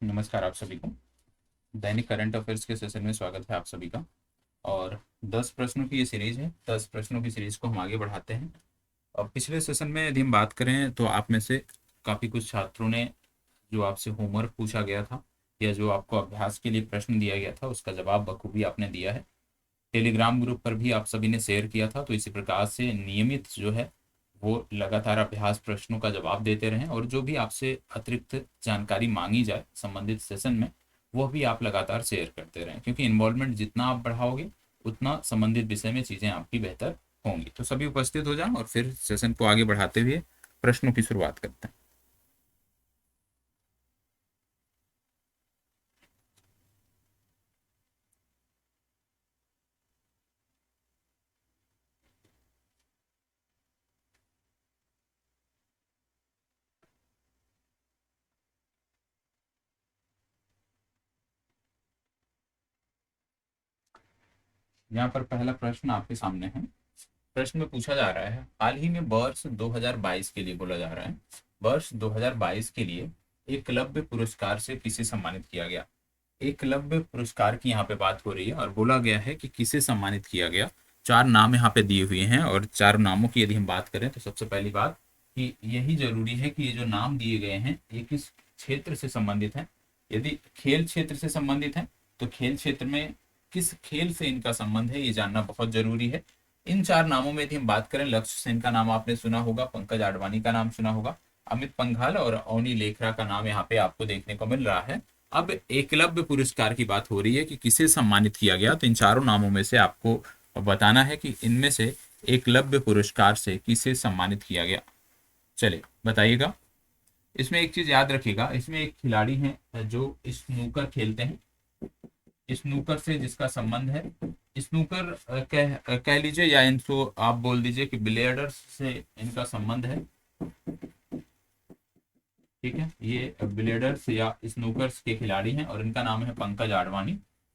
नमस्कार आप सभी को। दैनिक करंट अफेयर्स के सेशन में स्वागत है आप सभी का। और 10 प्रश्नों की ये सीरीज है। 10 प्रश्नों की सीरीज को हम आगे बढ़ाते हैं। अब पिछले सेशन में यदि हम बात करें तो आप में से काफ़ी कुछ छात्रों ने जो आपसे होमवर्क पूछा गया था या जो आपको अभ्यास के लिए प्रश्न दिया गया था उसका जवाब बखूबी आपने दिया है। टेलीग्राम ग्रुप पर भी आप सभी ने शेयर किया था। तो इसी प्रकार से नियमित जो है वो लगातार अभ्यास प्रश्नों का जवाब देते रहें और जो भी आपसे अतिरिक्त जानकारी मांगी जाए संबंधित सेशन में वह भी आप लगातार शेयर करते रहें, क्योंकि इन्वॉल्वमेंट जितना आप बढ़ाओगे उतना संबंधित विषय में चीज़ें आपकी बेहतर होंगी। तो सभी उपस्थित हो जाएं और फिर सेशन को आगे बढ़ाते हुए प्रश्नों की शुरुआत करते हैं। यहाँ पर पहला प्रश्न आपके सामने है। प्रश्न में पूछा जा रहा है, हाल ही में वर्ष 2022 के लिए बोला जा रहा है, वर्ष 2022 के लिए एकलव्य पुरस्कार से किसे सम्मानित किया गया। एकलव्य पुरस्कार की यहाँ पे बात हो रही है और बोला गया है कि किसे सम्मानित किया गया। चार नाम यहाँ पे दिए हुए हैं और चार नामों की यदि हम बात करें तो सबसे पहली बात कि यही जरूरी है कि ये जो नाम दिए गए हैं ये किस क्षेत्र से संबंधित है। यदि खेल क्षेत्र से संबंधित है तो खेल क्षेत्र में किस खेल से इनका संबंध है ये जानना बहुत जरूरी है। इन चार नामों में यदि हम बात करें, लक्ष्य सेन का नाम आपने सुना होगा, पंकज आडवाणी का नाम सुना होगा, अमित पंघाल और अवनी लेखरा का नाम यहाँ पे आपको देखने को मिल रहा है। अब एकलव्य पुरस्कार की बात हो रही है कि किसे सम्मानित किया गया, तो इन चारों नामों में से आपको बताना है कि इनमें से एकलव्य पुरस्कार से किसे सम्मानित किया गया। चलिए बताइएगा। इसमें एक चीज याद रखिएगा, इसमें एक खिलाड़ी हैं जो स्नूकर खेलते हैं, स्नूकर से जिसका संबंध है। स्नूकर कह लीजिए या इनको आप बोल दीजिए कि बिलियर्ड्स से इनका संबंध है। ठीक है, ये बिलियर्ड्स या स्नूकर्स के खिलाड़ी हैं और इनका नाम है पंकज आडवाणी।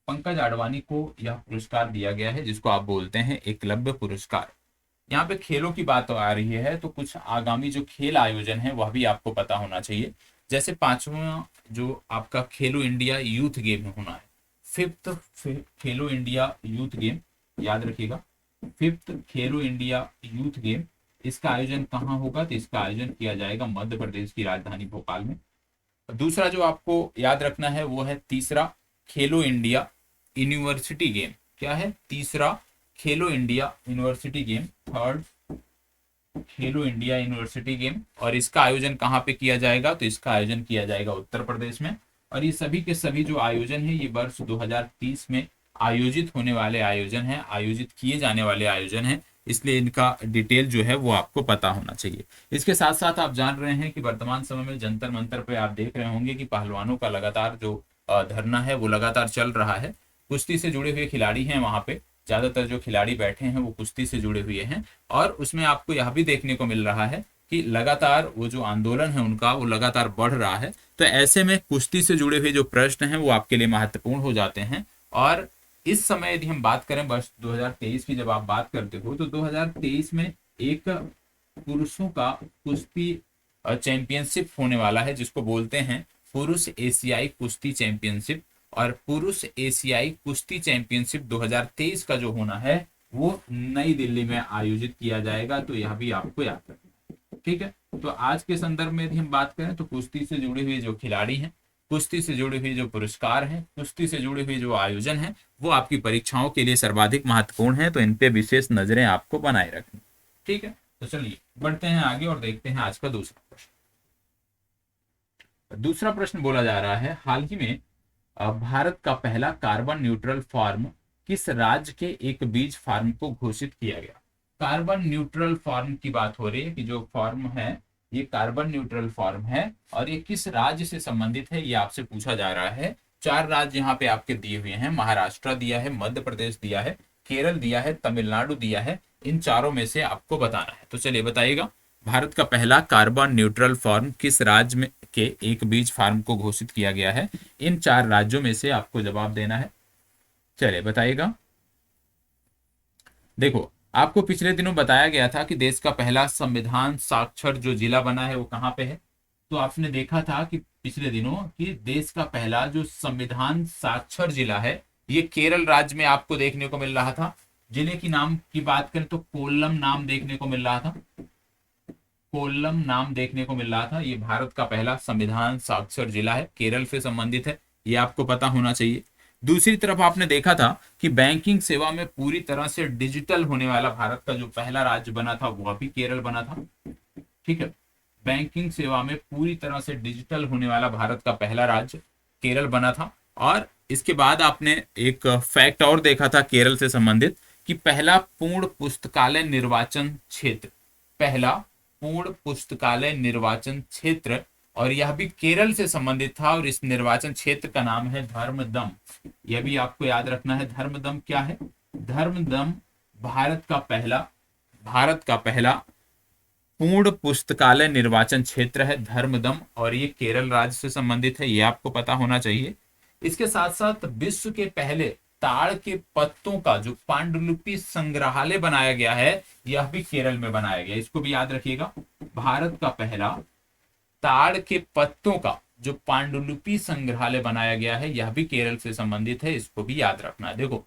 पंकज आडवाणी को यह पुरस्कार दिया गया है जिसको आप बोलते हैं एकलव्य पुरस्कार। यहाँ पे खेलों की बात आ रही है तो कुछ आगामी जो खेल आयोजन है वह भी आपको पता होना चाहिए। जैसे पांचवा जो आपका खेलो इंडिया यूथ गेम होना है, फिफ्थ खेलो इंडिया यूथ गेम, याद रखिएगा, फिफ्थ खेलो इंडिया यूथ गेम। इसका आयोजन कहाँ होगा, तो इसका आयोजन किया जाएगा मध्य प्रदेश की राजधानी भोपाल में। दूसरा जो आपको याद रखना है वो है तीसरा खेलो इंडिया यूनिवर्सिटी गेम। क्या है तीसरा? खेलो इंडिया यूनिवर्सिटी गेम, थर्ड खेलो इंडिया यूनिवर्सिटी गेम। और इसका आयोजन कहाँ पे किया जाएगा, तो इसका आयोजन किया जाएगा उत्तर प्रदेश में। और ये सभी के सभी जो आयोजन है ये वर्ष 2030 में आयोजित होने वाले आयोजन है, आयोजित किए जाने वाले आयोजन है, इसलिए इनका डिटेल जो है वो आपको पता होना चाहिए। इसके साथ साथ आप जान रहे हैं कि वर्तमान समय में जंतर मंतर पे आप देख रहे होंगे कि पहलवानों का लगातार जो धरना है वो लगातार चल रहा है। कुश्ती से जुड़े हुए खिलाड़ी हैं वहां पे, ज्यादातर जो खिलाड़ी बैठे हैं वो कुश्ती से जुड़े हुए हैं। और उसमें आपको यह भी देखने को मिल रहा है कि लगातार वो जो आंदोलन है उनका वो लगातार बढ़ रहा है। तो ऐसे में कुश्ती से जुड़े हुए जो प्रश्न हैं वो आपके लिए महत्वपूर्ण हो जाते हैं। और इस समय यदि हम बात करें वर्ष 2023 की, जब आप बात करते हो तो 2023 में एक पुरुषों का कुश्ती चैंपियनशिप होने वाला है जिसको बोलते हैं पुरुष एशियाई कुश्ती चैंपियनशिप। और पुरुष एशियाई कुश्ती चैंपियनशिप 2023 का जो होना है वो नई दिल्ली में आयोजित किया जाएगा। तो यह भी आपको याद रखना है। ठीक है, तो आज के संदर्भ में यदि हम बात करें तो कुश्ती से जुड़े हुए जो खिलाड़ी हैं, कुश्ती से जुड़े हुए जो पुरस्कार हैं, कुश्ती से जुड़े हुए जो आयोजन हैं वो आपकी परीक्षाओं के लिए सर्वाधिक महत्वपूर्ण है, तो इन पे विशेष नजरें आपको बनाए रखनी। ठीक है, तो चलिए बढ़ते हैं आगे और देखते हैं आज का दूसरा प्रश्न। दूसरा प्रश्न बोला जा रहा है, हाल ही में भारत का पहला कार्बन न्यूट्रल फार्म किस राज्य के एक बीज फार्म को घोषित किया गया। कार्बन न्यूट्रल फार्म की बात हो रही है कि जो फार्म है ये कार्बन न्यूट्रल फार्म है और ये किस राज्य से संबंधित है ये आपसे पूछा जा रहा है। चार राज्य यहाँ पे आपके दिए हुए हैं, महाराष्ट्र दिया है, मध्य प्रदेश दिया है, केरल दिया है, तमिलनाडु दिया है। इन चारों में से आपको बताना है। तो चलिए बताइएगा, भारत का पहला कार्बन न्यूट्रल फार्म किस राज्य में के एक बीज फार्म को घोषित किया गया है। इन चार राज्यों में से आपको जवाब देना है। चलिए बताइएगा। देखो, आपको पिछले दिनों बताया गया था कि देश का पहला संविधान साक्षर जो जिला बना है वो कहाँ पे है, तो आपने देखा था कि पिछले दिनों कि देश का पहला जो संविधान साक्षर जिला है ये केरल राज्य में आपको देखने को मिल रहा था। जिले की नाम की बात करें तो कोल्लम नाम देखने को मिल रहा था। कोल्लम नाम देखने को मिल रहा था। ये भारत का पहला संविधान साक्षर जिला है, केरल से संबंधित है, ये आपको पता होना चाहिए। दूसरी तरफ आपने देखा था कि बैंकिंग सेवा में पूरी तरह से डिजिटल होने वाला भारत का जो पहला राज्य बना था वह भी केरल बना था। ठीक है, बैंकिंग सेवा में पूरी तरह से डिजिटल होने वाला भारत का पहला राज्य केरल बना था। और इसके बाद आपने एक फैक्ट और देखा था केरल से संबंधित कि पहला पूर्ण पुस्तकालय निर्वाचन क्षेत्र, पहला पूर्ण पुस्तकालय निर्वाचन क्षेत्र, और यह भी केरल से संबंधित था और इस निर्वाचन क्षेत्र का नाम है धर्मदम। यह भी आपको याद रखना है। धर्मदम क्या है? धर्मदम भारत का पहला पूर्ण पुस्तकालय निर्वाचन क्षेत्र है धर्मदम, और ये केरल राज्य से संबंधित है, ये आपको पता होना चाहिए। इसके साथ साथ विश्व के पहले ताड़ के पत्तों का जो पांडुलिपि संग्रहालय बनाया गया है यह भी केरल में बनाया गया, इसको भी याद रखिएगा। भारत का पहला ताड़ के पत्तों का जो पांडुलिपि संग्रहालय बनाया गया है यह भी केरल से संबंधित है, इसको भी याद रखना है। देखो,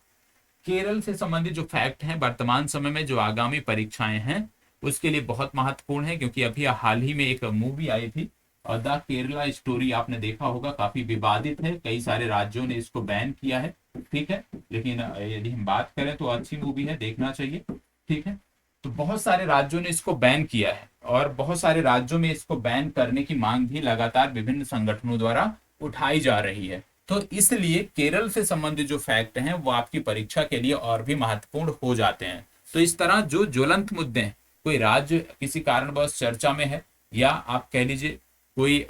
केरल से संबंधित जो फैक्ट हैं वर्तमान समय में जो आगामी परीक्षाएं हैं उसके लिए बहुत महत्वपूर्ण है, क्योंकि अभी हाल ही में एक मूवी आई थी और द केरला स्टोरी, आपने देखा होगा, काफी विवादित है, कई सारे राज्यों ने इसको बैन किया है। ठीक है, लेकिन यदि हम बात करें तो अच्छी मूवी है, देखना चाहिए। ठीक है, तो बहुत सारे राज्यों ने इसको बैन किया है और बहुत सारे राज्यों में इसको बैन करने की मांग भी लगातार विभिन्न संगठनों द्वारा उठाई जा रही है। तो इसलिए केरल से संबंधित जो फैक्ट हैं वो आपकी परीक्षा के लिए और भी महत्वपूर्ण हो जाते हैं। तो इस तरह जो ज्वलंत मुद्दे हैं, कोई राज्य किसी कारणवश चर्चा में है या आप कह लीजिए कोई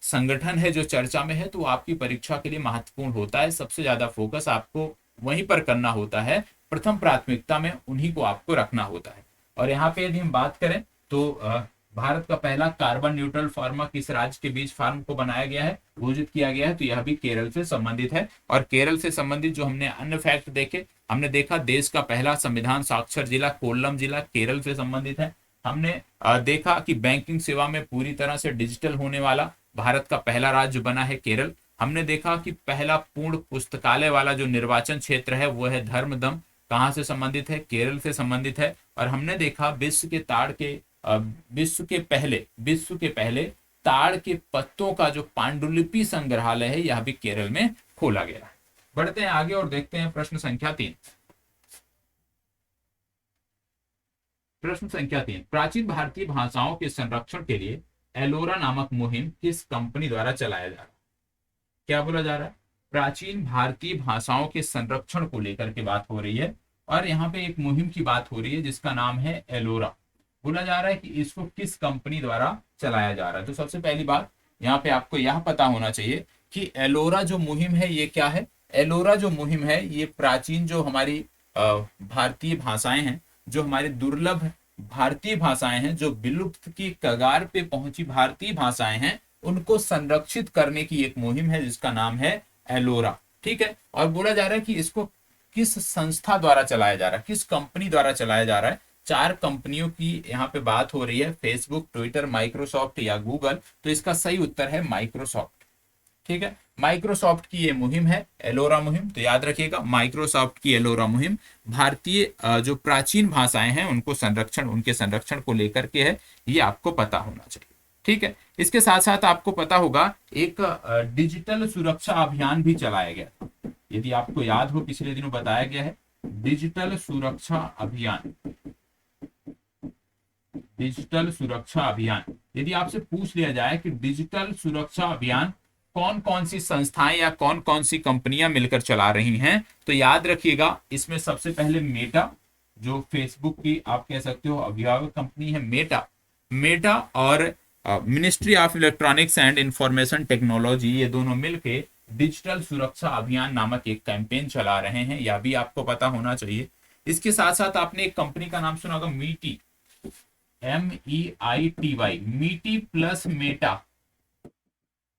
संगठन है जो चर्चा में है, तो आपकी परीक्षा के लिए महत्वपूर्ण होता है। सबसे ज्यादा फोकस आपको वहीं पर करना होता है, प्रथम प्राथमिकता में उन्हीं को आपको रखना होता है। और यहाँ पे यदि हम बात करें तो भारत का पहला कार्बन न्यूट्रल फार्मा किस राज्य के बीज फार्म को बनाया गया है, घोषित किया गया है, तो यह भी केरल से संबंधित है। और केरल से संबंधित जो हमने अन्य फैक्ट देखे, हमने देखा देश का पहला संविधान साक्षर जिला कोल्लम जिला केरल से संबंधित है। हमने देखा कि बैंकिंग सेवा में पूरी तरह से डिजिटल होने वाला भारत का पहला राज्य बना है केरल। हमने देखा कि पहला पूर्ण पुस्तकालय वाला जो निर्वाचन क्षेत्र है वो है धर्मदम, कहाँ से संबंधित है, केरल से संबंधित है। और हमने देखा विश्व के पहले ताड़ के पत्तों का जो पांडुलिपि संग्रहालय है यह भी केरल में खोला गया है। बढ़ते हैं आगे और देखते हैं प्रश्न संख्या 3। प्रश्न संख्या 3, प्राचीन भारतीय भाषाओं के संरक्षण के लिए एलोरा नामक मुहिम किस कंपनी द्वारा चलाया जा रहा है? क्या बोला जा रहा है? प्राचीन भारतीय भाषाओं के संरक्षण को लेकर के बात हो रही है और यहाँ पे एक मुहिम की बात हो रही है जिसका नाम है एलोरा। बोला जा रहा है कि इसको किस कंपनी द्वारा चलाया जा रहा है। तो सबसे पहली बात यहाँ पे आपको यह पता होना चाहिए कि एलोरा जो मुहिम है ये क्या है। एलोरा जो मुहिम है ये प्राचीन जो हमारी भारतीय भाषाएं हैं, जो हमारी दुर्लभ भारतीय भाषाएं हैं, जो विलुप्त की कगार पे पहुंची भारतीय भाषाएं हैं, उनको संरक्षित करने की एक मुहिम है जिसका नाम है एलोरा। ठीक है, और बोला जा रहा है कि इसको किस संस्था द्वारा चलाया जा रहा है, किस कंपनी द्वारा चलाया जा रहा है। 4 कंपनियों की यहाँ पे बात हो रही है, फेसबुक, ट्विटर, माइक्रोसॉफ्ट या गूगल। तो इसका सही उत्तर है माइक्रोसॉफ्ट। ठीक है, माइक्रोसॉफ्ट की ये मुहिम है एलोरा मुहिम। तो याद रखिएगा माइक्रोसॉफ्ट की एलोरा मुहिम भारतीय जो प्राचीन भाषाएं हैं उनके संरक्षण को लेकर के है, ये आपको पता होना चाहिए। ठीक है, इसके साथ साथ आपको पता होगा एक डिजिटल सुरक्षा अभियान भी चलाया गया। यदि आपको याद हो पिछले दिनों बताया गया है डिजिटल सुरक्षा अभियान। डिजिटल सुरक्षा अभियान, यदि आपसे पूछ लिया जाए कि डिजिटल सुरक्षा अभियान कौन कौन सी संस्थाएं या कौन कौन सी कंपनियां मिलकर चला रही हैं, तो याद रखिएगा इसमें सबसे पहले मेटा, जो फेसबुक की आप कह सकते हो अभिभावक कंपनी है मेटा और ministry of electronics and information technology, ये दोनों मिलकर डिजिटल सुरक्षा अभियान नामक एक कैंपेन चला रहे हैं, यह भी आपको पता होना चाहिए। इसके साथ साथ आपने एक कंपनी का नाम सुना होगा मीटी, MEITY,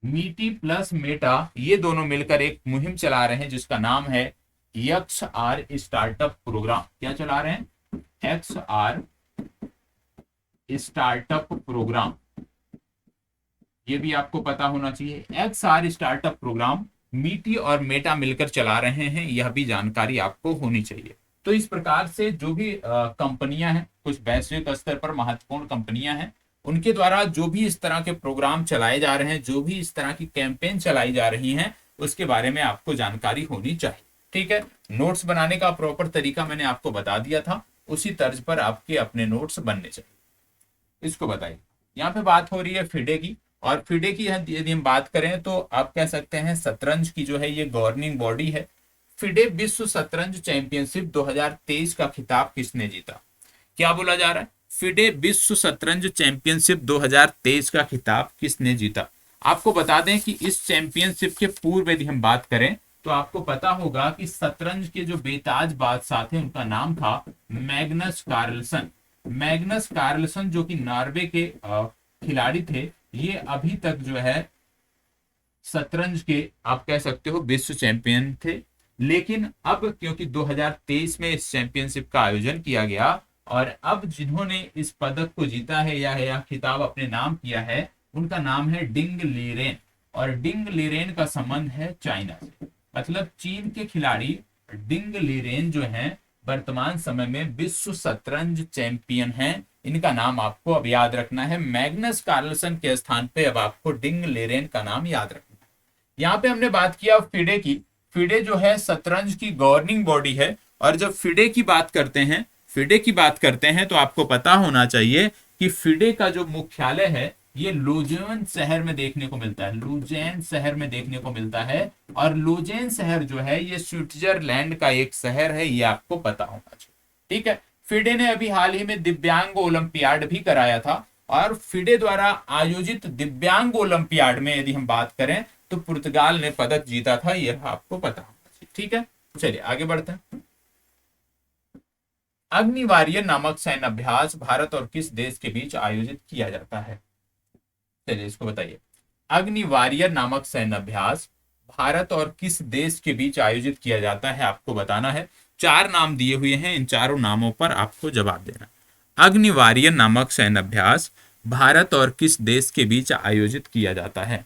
मीटी प्लस मेटा, ये दोनों मिलकर एक मुहिम चला रहे हैं जिसका नाम है XR स्टार्टअप प्रोग्राम। क्या चला रहे हैं? XR startup program. ये भी आपको पता होना चाहिए। XR स्टार्टअप प्रोग्राम मीटी और मेटा मिलकर चला रहे हैं, यह भी जानकारी आपको होनी चाहिए। तो इस प्रकार से जो भी कंपनियां हैं, कुछ वैश्विक स्तर पर महत्वपूर्ण कंपनियां हैं, उनके द्वारा जो भी इस तरह के प्रोग्राम चलाए जा रहे हैं, जो भी इस तरह की कैंपेन चलाई जा रही हैं, उसके बारे में आपको जानकारी होनी चाहिए। ठीक है, नोट्स बनाने का प्रॉपर तरीका मैंने आपको बता दिया था, उसी तर्ज पर आपके अपने नोट्स बनने चाहिए। इसको बताइए। यहाँ पे बात हो रही है फिडे की, और फिडे की यदि हम बात करें तो आप कह सकते हैं शतरंज की जो है ये गवर्निंग बॉडी है। फिडे विश्व शतरंज चैंपियनशिप 2023 का खिताब किसने जीता? क्या बोला जा रहा है? फिडे विश्व शतरंज चैंपियनशिप 2023 का खिताब किसने जीता? आपको बता दें कि इस चैंपियनशिप के पूर्व यदि हम बात करें तो आपको पता होगा कि शतरंज के जो बेताज बादशाह थे उनका नाम था मैग्नस कार्लसन। मैग्नस कार्लसन जो कि नॉर्वे के खिलाड़ी थे, ये अभी तक जो है शतरंज के आप कह सकते हो विश्व चैंपियन थे। लेकिन अब क्योंकि 2023 में इस चैंपियनशिप का आयोजन किया गया और अब जिन्होंने इस पदक को जीता है या खिताब अपने नाम किया है, उनका नाम है डिंग लीरेन। और डिंग लीरेन का संबंध है चाइना से, मतलब चीन के खिलाड़ी डिंग लीरेन जो हैं वर्तमान समय में विश्व शतरंज चैंपियन हैं। इनका नाम आपको अब याद रखना है। मैग्नस कार्लसन के स्थान पे अब आपको डिंग लीरेन का नाम याद रखना है। यहाँ पे हमने बात किया फिडे की। फिडे जो है शतरंज की गवर्निंग बॉडी है, और जब फिडे की बात करते हैं, फिडे की बात करते हैं तो आपको पता होना चाहिए कि फिडे का जो मुख्यालय है ये लुज़ेन शहर में देखने को मिलता है। लुज़ेन शहर में देखने को मिलता है, और लुज़ेन शहर जो है ये स्विट्जरलैंड का एक शहर है, ये आपको पता होना चाहिए। ठीक है, फिडे ने अभी हाल ही में दिव्यांग ओलंपियाड भी कराया था, और फिडे द्वारा आयोजित दिव्यांग ओलंपियाड में यदि हम बात करें तो पुर्तगाल ने पदक जीता था, यह आपको पता होना चाहिए। ठीक है, चलिए आगे बढ़ते हैं। अग्नि वॉरियर नामक सैन्य अभ्यास भारत और किस देश के बीच आयोजित किया जाता है? चलिए इसको बताइए। अग्नि वॉरियर नामक सैन्य अभ्यास भारत और किस देश के बीच आयोजित किया जाता है, आपको बताना है। 4 नाम दिए हुए हैं, इन चारों नामों पर आपको जवाब देना। अग्नि वॉरियर नामक सैन्य अभ्यास भारत और किस देश के बीच आयोजित किया जाता है?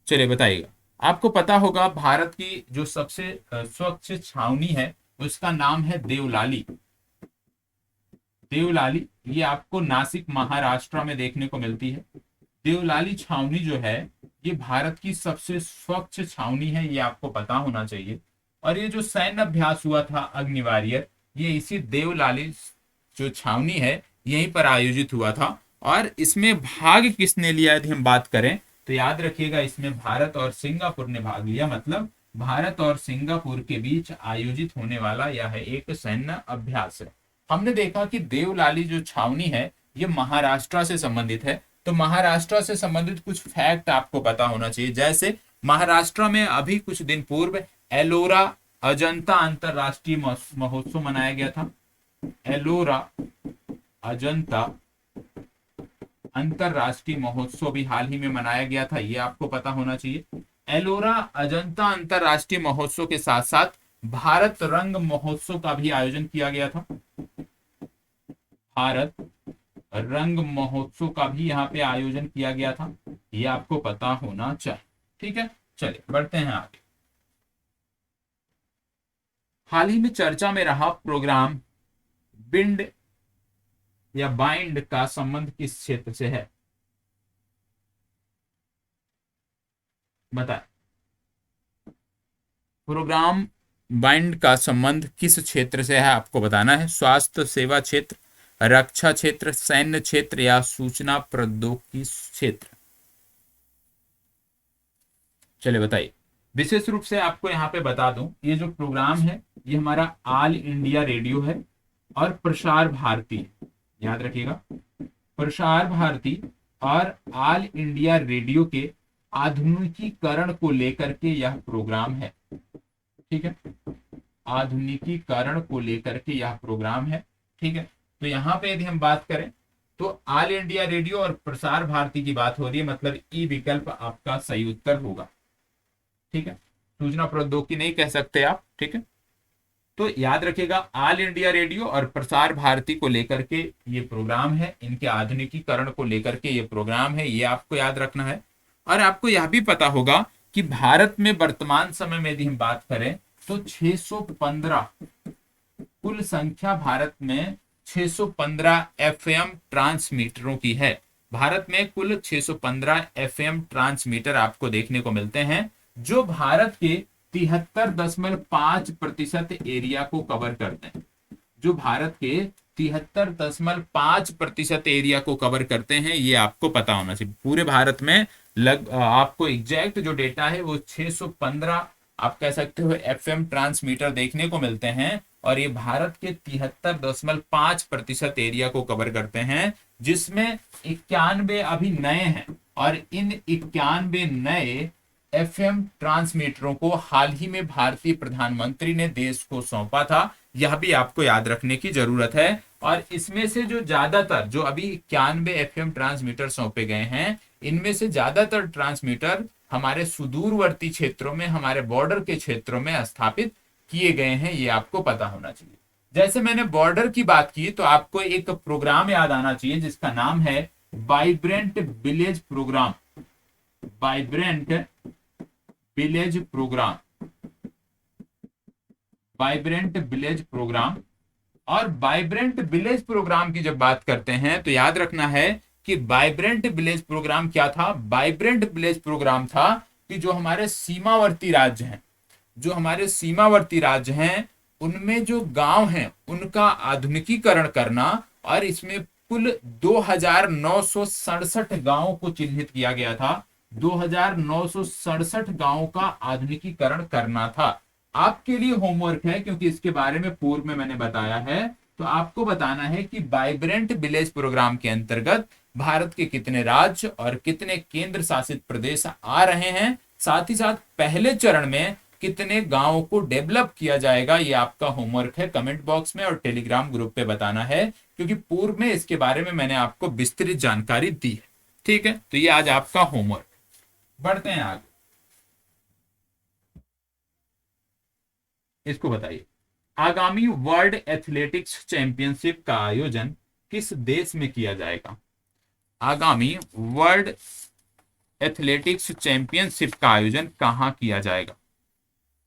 चलिए बताइएगा। आपको पता होगा भारत की जो सबसे स्वच्छ छावनी है उसका नाम है देवलाली। देवलाली ये आपको नासिक महाराष्ट्र में देखने को मिलती है। देवलाली छावनी जो है ये भारत की सबसे स्वच्छ छावनी है, ये आपको पता होना चाहिए। और ये जो सैन्य अभ्यास हुआ था अग्नि वॉरियर, ये इसी देवलाली जो छावनी है यहीं पर आयोजित हुआ था। और इसमें भाग किसने लिया यदि हम बात करें तो याद रखिएगा, इसमें भारत और सिंगापुर ने भाग लिया। मतलब भारत और सिंगापुर के बीच आयोजित होने वाला यह एक सैन्य अभ्यास है। हमने देखा कि देवलाली जो छावनी है ये महाराष्ट्र से संबंधित है, तो महाराष्ट्र से संबंधित कुछ फैक्ट आपको पता होना चाहिए। जैसे महाराष्ट्र में अभी कुछ दिन पूर्व एलोरा अजंता अंतरराष्ट्रीय महोत्सव मनाया गया था। एलोरा अजंता अंतरराष्ट्रीय महोत्सव भी हाल ही में मनाया गया था, ये आपको पता होना चाहिए। एलोरा अजंता अंतरराष्ट्रीय महोत्सव के साथ साथ भारत रंग महोत्सव का भी आयोजन किया गया था। भारत रंग महोत्सव का भी यहाँ पे आयोजन किया गया था, ये आपको पता होना चाहिए। ठीक है, चलिए बढ़ते हैं आगे। हाल ही में चर्चा में रहा प्रोग्राम बिंड या बाइंड का संबंध किस क्षेत्र से है? बताएं। प्रोग्राम बाइंड का संबंध किस क्षेत्र से है आपको बताना है। स्वास्थ्य सेवा क्षेत्र, रक्षा क्षेत्र, सैन्य क्षेत्र या सूचना प्रौद्योगिकी क्षेत्र? चलिए बताइए। विशेष रूप से आपको यहाँ पे बता दूं, ये जो प्रोग्राम है ये हमारा ऑल इंडिया रेडियो है और प्रसार भारती है। याद रखिएगा, प्रसार भारती और ऑल इंडिया रेडियो के आधुनिकीकरण को लेकर के यह प्रोग्राम है। ठीक है, आधुनिकीकरण को लेकर के यह प्रोग्राम है। ठीक है, तो यहाँ पे यदि हम बात करें तो ऑल इंडिया रेडियो और प्रसार भारती की बात हो रही है, मतलब ई विकल्प आपका सही उत्तर होगा। ठीक है, सूचना प्रौद्योगिकी नहीं कह सकते आप। ठीक है, तो याद रखिएगा, ऑल इंडिया रेडियो और प्रसार भारती को लेकर के ये प्रोग्राम है, इनके आधुनिकीकरण को लेकर के ये प्रोग्राम है, ये आपको याद रखना है। और आपको यह भी पता होगा कि भारत में वर्तमान समय में यदि हम बात करें तो 615 कुल संख्या भारत में 615 एफएम ट्रांसमीटरों की है। भारत में कुल 615 एफएम ट्रांसमीटर आपको देखने को मिलते हैं, जो भारत के 73.5% एरिया को कवर करते हैं। जो भारत के 73.5% एरिया को कवर करते हैं, ये आपको पता होना चाहिए। पूरे भारत में आपको एग्जैक्ट जो डेटा है वो 615 आप कह सकते हो एफएम ट्रांसमीटर देखने को मिलते हैं, और ये भारत के 73.5% एरिया को कवर करते हैं, जिसमें 91 अभी नए हैं। और इन 91 नए एफएम ट्रांसमीटरों को हाल ही में भारतीय प्रधानमंत्री ने देश को सौंपा था, यह भी आपको याद रखने की जरूरत है। और इसमें से जो ज्यादातर, जो अभी 91 एफएम ट्रांसमीटर सौंपे गए हैं, इनमें से ज्यादातर ट्रांसमीटर हमारे सुदूरवर्ती क्षेत्रों में, हमारे बॉर्डर के क्षेत्रों में स्थापित किए गए हैं, ये आपको पता होना चाहिए। जैसे मैंने बॉर्डर की बात की, तो आपको एक प्रोग्राम याद आना चाहिए जिसका नाम है vibrant village program. Vibrant village program, vibrant village program. और वाइब्रेंट विलेज प्रोग्राम की जब बात करते हैं तो याद रखना है कि वाइब्रेंट विलेज प्रोग्राम क्या था। वाइब्रेंट विलेज प्रोग्राम था कि जो हमारे सीमावर्ती राज्य हैं, जो हमारे सीमावर्ती राज्य हैं, उनमें जो गांव हैं उनका आधुनिकीकरण करना, और इसमें कुल 2967 गांवों को चिन्हित किया गया था। 2967 गांवों का आधुनिकीकरण करना था। आपके लिए होमवर्क है, क्योंकि इसके बारे में पूर्व में मैंने बताया है, तो आपको बताना है कि वाइब्रेंट विलेज प्रोग्राम के अंतर्गत भारत के कितने राज्य और कितने केंद्र शासित प्रदेश आ रहे हैं, साथ ही साथ पहले चरण में कितने गांवों को डेवलप किया जाएगा। ये आपका होमवर्क है, कमेंट बॉक्स में और टेलीग्राम ग्रुप पे बताना है, क्योंकि पूर्व में इसके बारे में मैंने आपको विस्तृत जानकारी दी है। ठीक है, तो ये आज आपका होमवर्क। बढ़ते हैं आगे, इसको बताइए, आगामी वर्ल्ड एथलेटिक्स चैंपियनशिप का आयोजन किस देश में किया जाएगा। आगामी वर्ल्ड एथलेटिक्स चैंपियनशिप का आयोजन कहां किया जाएगा।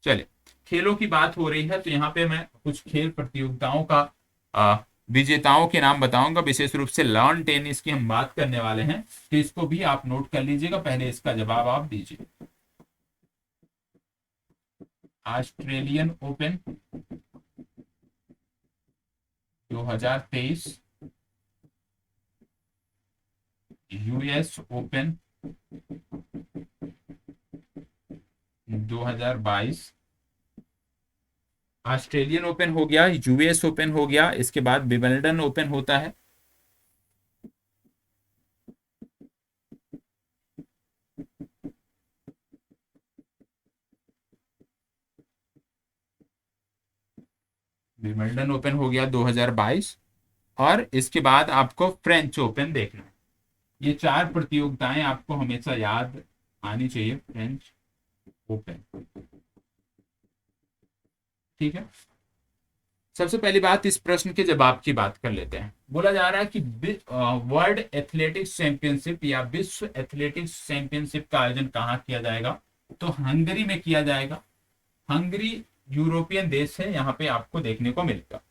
चलिए, खेलों की बात हो रही है तो यहाँ पे मैं कुछ खेल प्रतियोगिताओं का विजेताओं के नाम बताऊंगा। विशेष रूप से लॉन टेनिस की हम बात करने वाले हैं, तो इसको भी आप नोट कर लीजिएगा, पहले इसका जवाब आप दीजिए। Australian open 2023, US open 2022, Australian open हो गया, यूएस ओपन हो गया, इसके बाद विंबलडन ओपन होता है। विंबलडन ओपन हो गया 2022, और इसके बाद आपको फ्रेंच ओपन देखना है। ये 4 प्रतियोगिताएं आपको हमेशा याद आनी चाहिए, फ्रेंच ओपन। ठीक है, सबसे पहली बात, इस प्रश्न के जवाब की बात कर लेते हैं। बोला जा रहा है कि वर्ल्ड एथलेटिक्स चैंपियनशिप या विश्व एथलेटिक्स चैंपियनशिप का आयोजन कहाँ किया जाएगा, तो हंगरी में किया जाएगा। हंगरी यूरोपियन देश है, यहाँ पे आपको देखने को मिलेगा।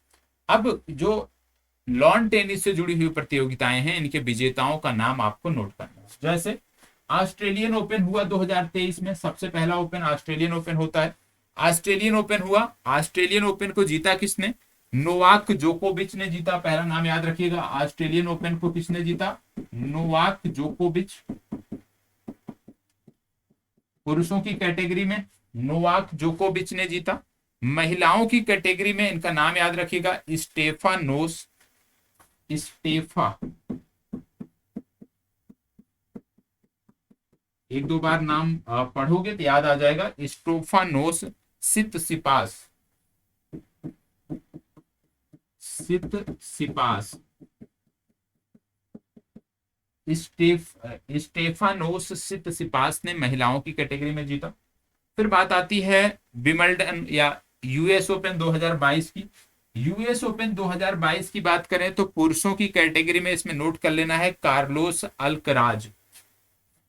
अब जो लॉन टेनिस से जुड़ी हुई प्रतियोगिताएं हैं, इनके विजेताओं का नाम आपको नोट करना है। जैसे ऑस्ट्रेलियन ओपन हुआ 2023 में, सबसे पहला ओपन ऑस्ट्रेलियन ओपन होता है। ऑस्ट्रेलियन ओपन हुआ, ऑस्ट्रेलियन ओपन को जीता किसने, नोवाक जोकोविच ने जीता। पहला नाम याद रखिएगा, ऑस्ट्रेलियन ओपन को किसने जीता, नोवाक जोकोविच। पुरुषों की कैटेगरी में नोवाक जोकोविच ने जीता। महिलाओं की कैटेगरी में इनका नाम याद रखिएगा, स्टेफानोस, एक दो बार नाम पढ़ोगे तो याद आ जाएगा, स्टेफानोस सितसिपास, स्टेफानोस सितसिपास ने महिलाओं की कैटेगरी में जीता। फिर बात आती है विंबलडन या यूएस ओपन 2022 की। यूएस ओपन 2022 की बात करें तो पुरुषों की कैटेगरी में इसमें नोट कर लेना है Carlos Alcaraz.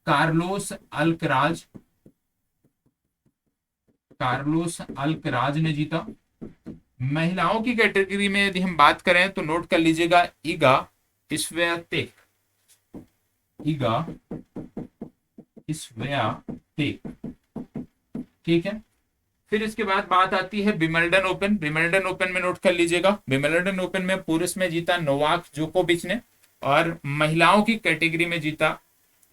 Carlos Alcaraz, Carlos Alcaraz ने जीता। महिलाओं की कैटेगरी में यदि हम बात करें तो नोट कर लीजिएगा ईगा स्वियातेक, ईगा स्वियातेक, ठीक है। फिर इसके बाद बात आती है विंबलडन ओपन। विंबलडन ओपन में नोट कर लीजिएगा, विंबलडन ओपन में पुरुष में जीता नोवाक जोकोविच ने, और महिलाओं की कैटेगरी में जीता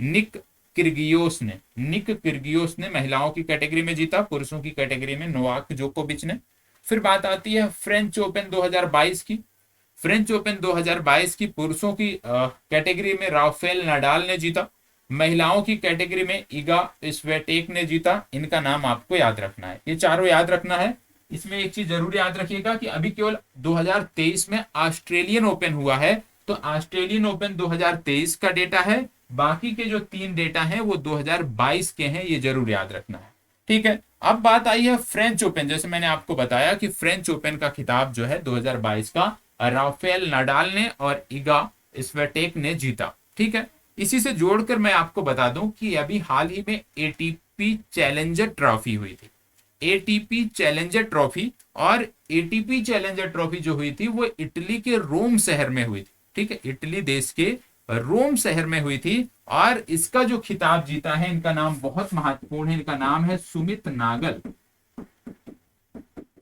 निक किर्गियोस ने। निक किर्गियोस ने महिलाओं की कैटेगरी में जीता, पुरुषों की कैटेगरी में नोवाक जोकोविच ने। फिर बात आती है फ्रेंच ओपन 2022 की। फ्रेंच ओपन 2022 की पुरुषों की कैटेगरी में राफेल नडाल ने जीता, महिलाओं की कैटेगरी में ईगा स्वियातेक ने जीता। इनका नाम आपको याद रखना है, ये चारों याद रखना है। इसमें एक चीज जरूर याद रखिएगा कि अभी केवल 2023 में ऑस्ट्रेलियन ओपन हुआ है, तो ऑस्ट्रेलियन ओपन 2023 का डेटा है, बाकी के जो 3 डेटा हैं वो 2022 के हैं, ये जरूर याद रखना है, ठीक है। अब बात आई है फ्रेंच ओपन। जैसे मैंने आपको बताया कि फ्रेंच ओपन का खिताब जो है 2022 का राफेल नडाल ने और ईगा स्वियातेक ने जीता, ठीक है। इसी से जोड़कर मैं आपको बता दूं कि अभी हाल ही में एटीपी चैलेंजर ट्रॉफी हुई थी, एटीपी चैलेंजर ट्रॉफी। और एटीपी चैलेंजर ट्रॉफी जो हुई थी वो इटली के रोम शहर में हुई थी, ठीक है, इटली देश के रोम शहर में हुई थी। और इसका जो खिताब जीता है, इनका नाम बहुत महत्वपूर्ण है, इनका नाम है सुमित नागल।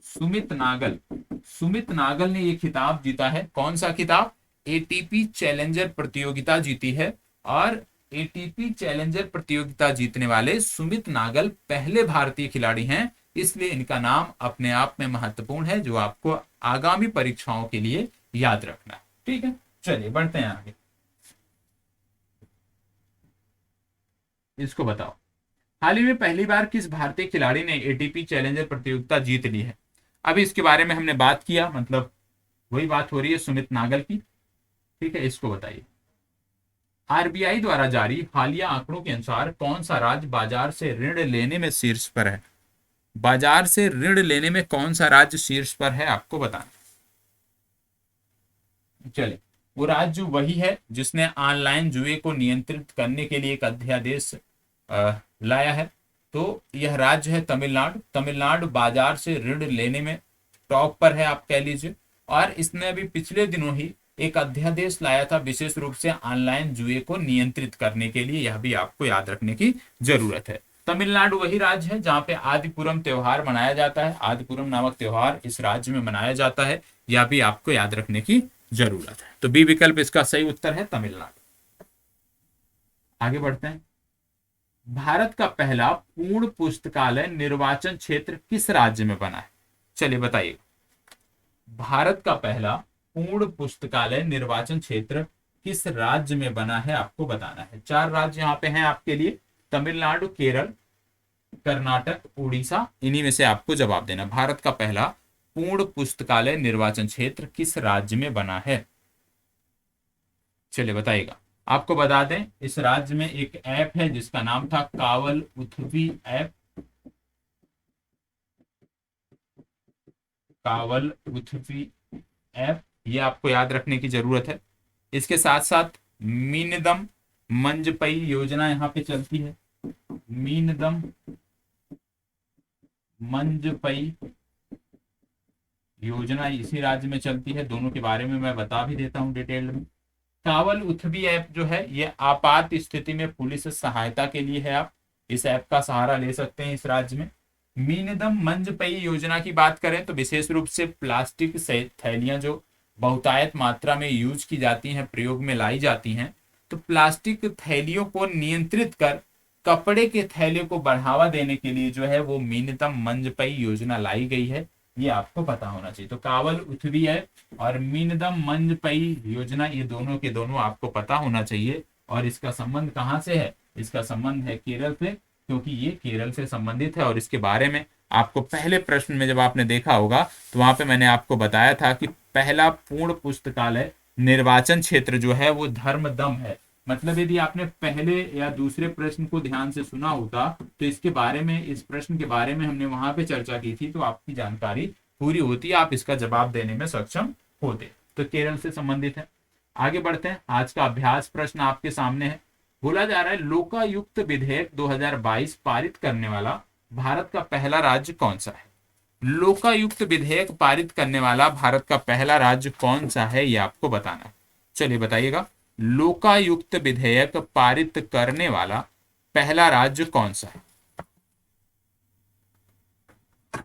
सुमित नागल, सुमित नागल ने ये खिताब जीता है। कौन सा खिताब? एटीपी चैलेंजर प्रतियोगिता जीती है। और एटीपी चैलेंजर प्रतियोगिता जीतने वाले सुमित नागल पहले भारतीय खिलाड़ी हैं, इसलिए इनका नाम अपने आप में महत्वपूर्ण है, जो आपको आगामी परीक्षाओं के लिए याद रखना है, ठीक है। चलिए बढ़ते हैं आगे, इसको बताओ हाल ही में पहली बार किस भारतीय खिलाड़ी ने एटीपी चैलेंजर प्रतियोगिता जीत ली है। अभी इसके बारे में हमने बात किया, मतलब वही बात हो रही है सुमित नागल की, ठीक है। इसको बताइए, आरबीआई द्वारा जारी हालिया आंकड़ों के अनुसार कौन सा राज्य बाजार से ऋण लेने में शीर्ष पर है। बाजार से ऋण लेने में कौन सा राज्य शीर्ष पर है, आपको बताना। चलिए, वो राज्य वही है जिसने ऑनलाइन जुए को नियंत्रित करने के लिए एक अध्यादेश लाया है। तो यह राज्य है तमिलनाडु। तमिलनाडु बाजार से ऋण लेने में टॉप पर है, आप कह लीजिए। और इसने अभी पिछले दिनों ही एक अध्यादेश लाया था, विशेष रूप से ऑनलाइन जुए को नियंत्रित करने के लिए, यह भी आपको याद रखने की जरूरत है। तमिलनाडु वही राज्य है जहां पे आदिपुरम त्योहार मनाया जाता है। आदिपुरम नामक त्योहार इस राज्य में मनाया जाता है, यह भी आपको याद रखने की जरूरत है। तो बी विकल्प इसका सही उत्तर है, तमिलनाडु। आगे बढ़ते हैं, भारत का पहला पूर्ण पुस्तकालय निर्वाचन क्षेत्र किस राज्य में बना है। चलिए बताइए, भारत का पहला पूर्ण पुस्तकालय निर्वाचन क्षेत्र किस राज्य में बना है, आपको बताना है। 4 राज्य यहाँ पे हैं आपके लिए, तमिलनाडु, केरल, कर्नाटक, उड़ीसा, इन्हीं में से आपको जवाब देना। भारत का पहला पूर्ण पुस्तकालय निर्वाचन क्षेत्र किस राज्य में बना है, चलिए बताइएगा। आपको बता दें, इस राज्य में एक ऐप है जिसका नाम था कावल उथवी ऐप। कावल उथवी ऐप, ये आपको याद रखने की जरूरत है। इसके साथ साथ मीनदम मंजपई योजना यहाँ पे चलती है। मीनदम मंजपई योजना इसी राज्य में चलती है। दोनों के बारे में मैं बता भी देता हूँ डिटेल में। कावल उथवी ऐप जो है, ये आपात स्थिति में पुलिस सहायता के लिए है। आप इस ऐप का सहारा ले सकते हैं इस राज्य में। मीनदम मंजपई योजना की बात करें तो विशेष रूप से प्लास्टिक से थैलियां जो बहुतायत मात्रा में यूज की जाती हैं, प्रयोग में लाई जाती हैं, तो प्लास्टिक थैलियों को नियंत्रित कर कपड़े के थैले को बढ़ावा देने के लिए जो है वो मीनदम मंजपई योजना लाई गई है, ये आपको पता होना चाहिए। तो कावल उथवी है और मीनदम मंजपई योजना, ये दोनों के दोनों आपको पता होना चाहिए। और इसका संबंध कहाँ से है? इसका संबंध है केरल से, क्योंकि ये केरल से संबंधित है। और इसके बारे में आपको पहले प्रश्न में जब आपने देखा होगा तो वहां पे मैंने आपको बताया था कि पहला पूर्ण पुस्तकालय निर्वाचन क्षेत्र जो है वो धर्मदम है, मतलब यदि आपने पहले या दूसरे प्रश्न को ध्यान से सुना होता तो इसके बारे में, इस प्रश्न के बारे में हमने वहां पे चर्चा की थी, तो आपकी जानकारी पूरी होती, आप इसका जवाब देने में सक्षम होते। तो केरल से संबंधित है। आगे बढ़ते हैं। आज का अभ्यास प्रश्न आपके सामने है। बोला जा रहा है लोकायुक्त विधेयक 2022 पारित करने वाला भारत का पहला राज्य कौन सा है? लोकायुक्त विधेयक पारित करने वाला भारत का पहला राज्य कौन सा है, ये आपको बताना है। चलिए बताइएगा, लोकायुक्त विधेयक पारित करने वाला पहला राज्य कौन सा है?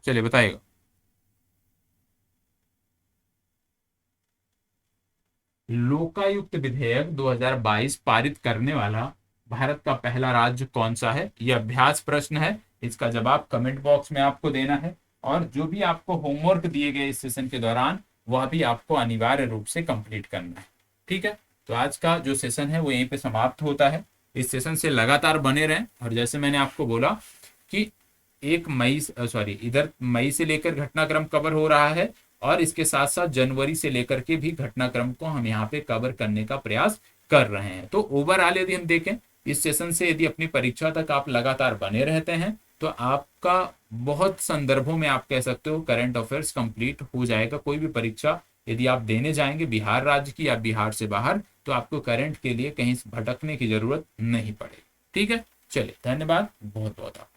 चलिए बताइएगा। लोकायुक्त विधेयक 2022 पारित करने वाला भारत का पहला राज्य कौन सा है? यह अभ्यास प्रश्न है। इसका जवाब कमेंट बॉक्स में आपको देना है, और जो भी आपको होमवर्क दिए गए इस सेशन के दौरान वह भी आपको अनिवार्य रूप से कंप्लीट करना है। ठीक है, तो आज का जो सेशन है वो यहीं पे समाप्त होता है। इस सेशन से लगातार बने रहें, और जैसे मैंने आपको बोला कि 1 मई इधर मई से लेकर घटनाक्रम कवर हो रहा है, और इसके साथ साथ जनवरी से लेकर के भी घटनाक्रम को हम यहाँ पे कवर करने का प्रयास कर रहे हैं। तो ओवरऑल यदि हम देखें इस सेशन से, यदि अपनी परीक्षा तक आप लगातार बने रहते हैं तो आपका बहुत संदर्भों में आप कह सकते हो करंट अफेयर्स कंप्लीट हो जाएगा। कोई भी परीक्षा यदि आप देने जाएंगे बिहार राज्य की या बिहार से बाहर, तो आपको करंट के लिए कहीं भटकने की जरूरत नहीं पड़ेगी। ठीक है, चलिए धन्यवाद बहुत बहुत।